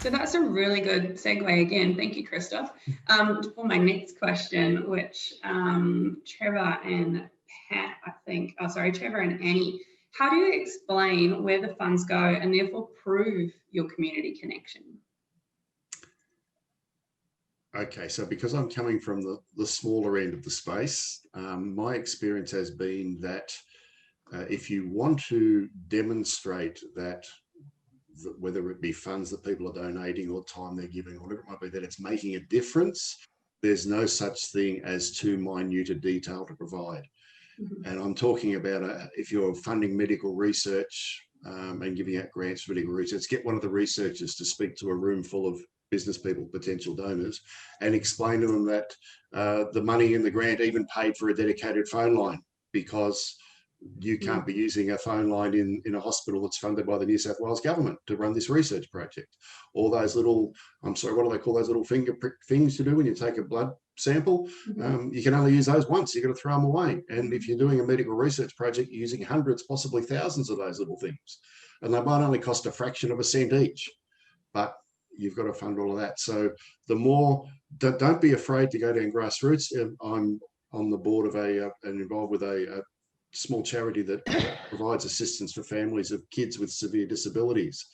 So that's a really good segue again. Thank you, Christoph. For my next question, which Trevor and Pat, I think, Trevor and Annie, how do you explain where the funds go and therefore prove your community connection? Okay, so because I'm coming from the smaller end of the space, my experience has been that if you want to demonstrate that whether it be funds that people are donating or time they're giving, or whatever it might be, that it's making a difference, there's no such thing as too minute a detail to provide. And I'm talking about if you're funding medical research and giving out grants for medical research, get one of the researchers to speak to a room full of business people, potential donors, and explain to them that the money in the grant even paid for a dedicated phone line, because you can't be using a phone line in a hospital that's funded by the New South Wales government to run this research project. All those little, I'm sorry, what do they call those little finger prick things to do when you take a blood sample? You can only use those once. You've got to throw them away. And if you're doing a medical research project, you're using hundreds, possibly thousands of those little things. And they might only cost a fraction of a cent each, but you've got to fund all of that. So the more, don't be afraid to go down grassroots. I'm on the board of and involved with a small charity that provides assistance for families of kids with severe disabilities.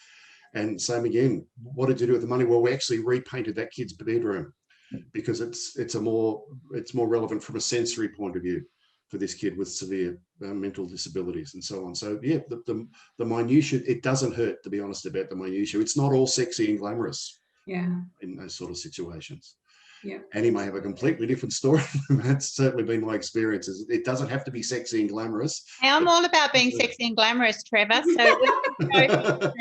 And same again, what did you do with the money? Well, we actually repainted that kid's bedroom because it's more relevant from a sensory point of view for this kid with severe mental disabilities and so on. So yeah, the minutiae, it doesn't hurt to be honest about the minutiae. It's not all sexy and glamorous in those sort of situations. Yeah. Annie may have a completely different story. That's certainly been my experience. It doesn't have to be sexy and glamorous. Hey, I'm all about being sexy and glamorous, Trevor. So we go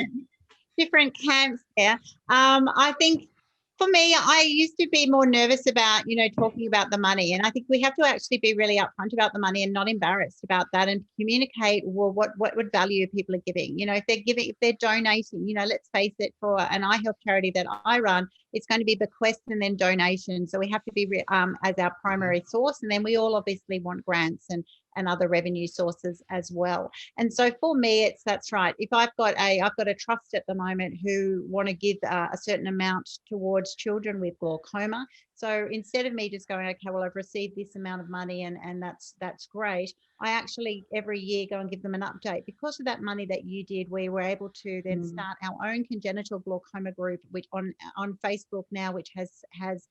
different camps there. I think for me, I used to be more nervous about, talking about the money. And I think we have to actually be really upfront about the money and not embarrassed about that, and communicate, well, what value people are giving. If they're donating, let's face it, for an eye health charity that I run, it's going to be bequest and then donation. So we have to be as our primary source. And then we all obviously want grants and other revenue sources as well. And so for me, that's right. If I've got a trust at the moment who want to give a certain amount towards children with glaucoma. So instead of me just going, okay, well, I've received this amount of money and that's great, I actually every year go and give them an update. Because of that money that you did, we were able to then start our own congenital glaucoma group, which on Facebook now, which has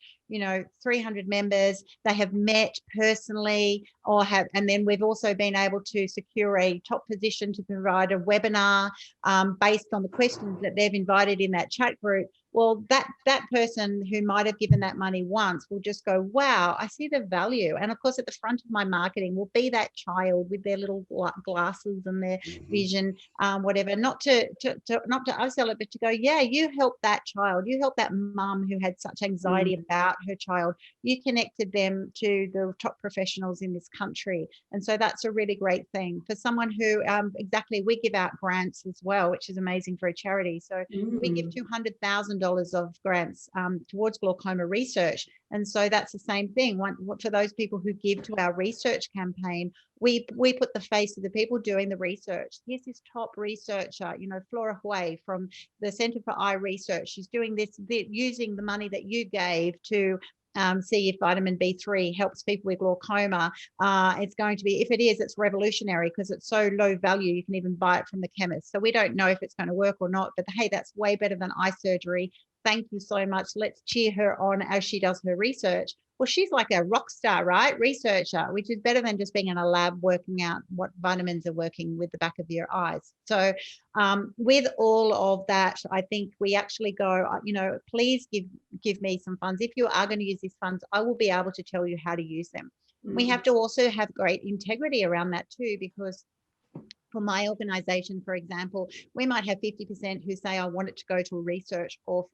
300 members. They have met personally and then we've also been able to secure a top position to provide a webinar based on the questions that they've invited in that chat group. Well, that person who might have given that money once will just go, wow, I see the value. And of course, at the front of my marketing will be that child with their little glasses and their vision, whatever, not to upsell it, but to go, yeah, you helped that child. You helped that mum who had such anxiety about her child. You connected them to the top professionals in this country. And so that's a really great thing for someone who, exactly, we give out grants as well, which is amazing for a charity. So we give $200,000 of grants towards glaucoma research. And so that's the same thing. For those people who give to our research campaign, we put the face of the people doing the research. Here's this top researcher, Flora Hui from the Centre for Eye Research. She's doing this, using the money that you gave to see if vitamin B3 helps people with glaucoma. It's going to be, if it is, it's revolutionary because it's so low value, you can even buy it from the chemist. So we don't know if it's going to work or not, but hey, that's way better than eye surgery. Thank you so much. Let's cheer her on as she does her research. Well, she's like a rock star, right? Researcher, which is better than just being in a lab working out what vitamins are working with the back of your eyes. So with all of that, I think we actually go, please give me some funds. If you are going to use these funds, I will be able to tell you how to use them. We have to also have great integrity around that too, because for my organization, for example, we might have 50% who say, I want it to go to research or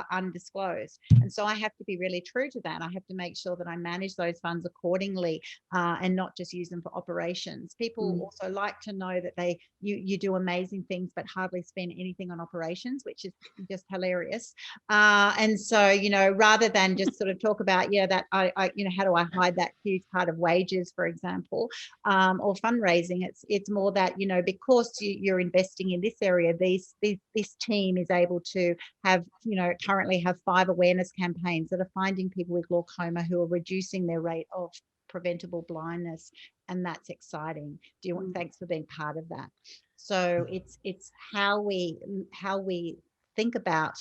undisclosed. And so I have to be really true to that. I have to make sure that I manage those funds accordingly and not just use them for operations. People also like to know that you do amazing things, but hardly spend anything on operations, which is just hilarious. And so, rather than just sort of talk about, that how do I hide that huge part of wages, for example, or fundraising, it's more that, know, because you're investing in this area, this team is able to have, you know, currently have 5 awareness campaigns that are finding people with glaucoma who are reducing their rate of preventable blindness, and that's exciting. Thanks for being part of that. So it's how we think about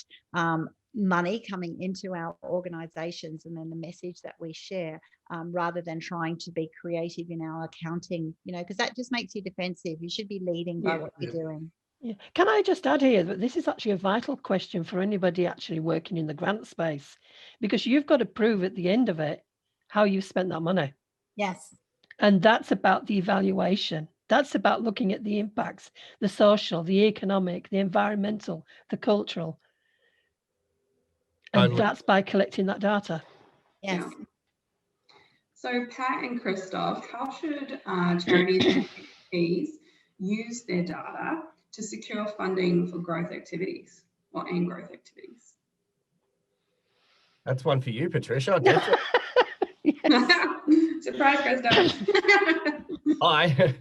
money coming into our organizations, and then the message that we share, rather than trying to be creative in our accounting, you know, because that just makes you defensive. You should be leading by what you're doing. Yeah. Can I just add here that this is actually a vital question for anybody actually working in the grant space, because you've got to prove at the end of it how you spent that money. Yes. And that's about the evaluation. That's about looking at the impacts, the social, the economic, the environmental, the cultural. And that's by collecting that data. Yes. Yeah. So Pat and Christoph, how should charities and NFPs use their data to secure funding for growth activities and growth activities? That's one for you, Patricia. Surprise, Christoph. Hi.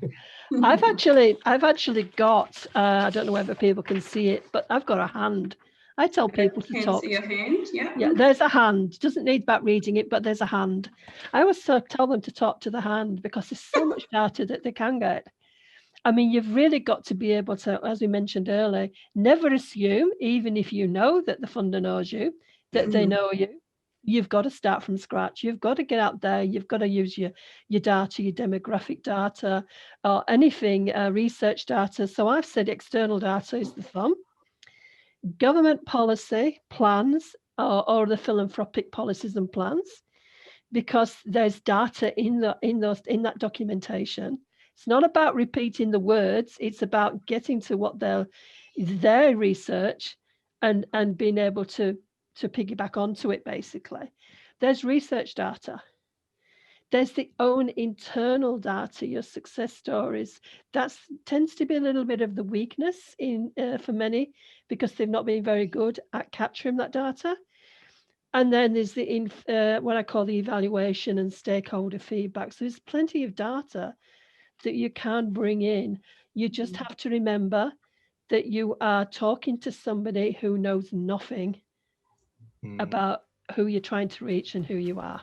I've actually got, I don't know whether people can see it, but I've got a hand. I tell people to talk. Can see your hand, yeah. Yeah, there's a hand. Doesn't need back reading it, but there's a hand. I always tell them to talk to the hand, because there's so much data that they can get. I mean, you've really got to be able to, as we mentioned earlier, never assume, even if you know that the funder knows you, that they know you. You've got to start from scratch. You've got to get out there. You've got to use your data, your demographic data, or anything, research data. So I've said external data is the thumb. Government policy plans, or the philanthropic policies and plans, because there's data in that documentation. It's not about repeating the words. It's about getting to what their research and being able to piggyback onto it, basically. There's research data. There's the own internal data, your success stories. That tends to be a little bit of the weakness for many, because they've not been very good at capturing that data. And then there's what I call the evaluation and stakeholder feedback. So there's plenty of data that you can bring in. You just have to remember that you are talking to somebody who knows nothing about who you're trying to reach and who you are.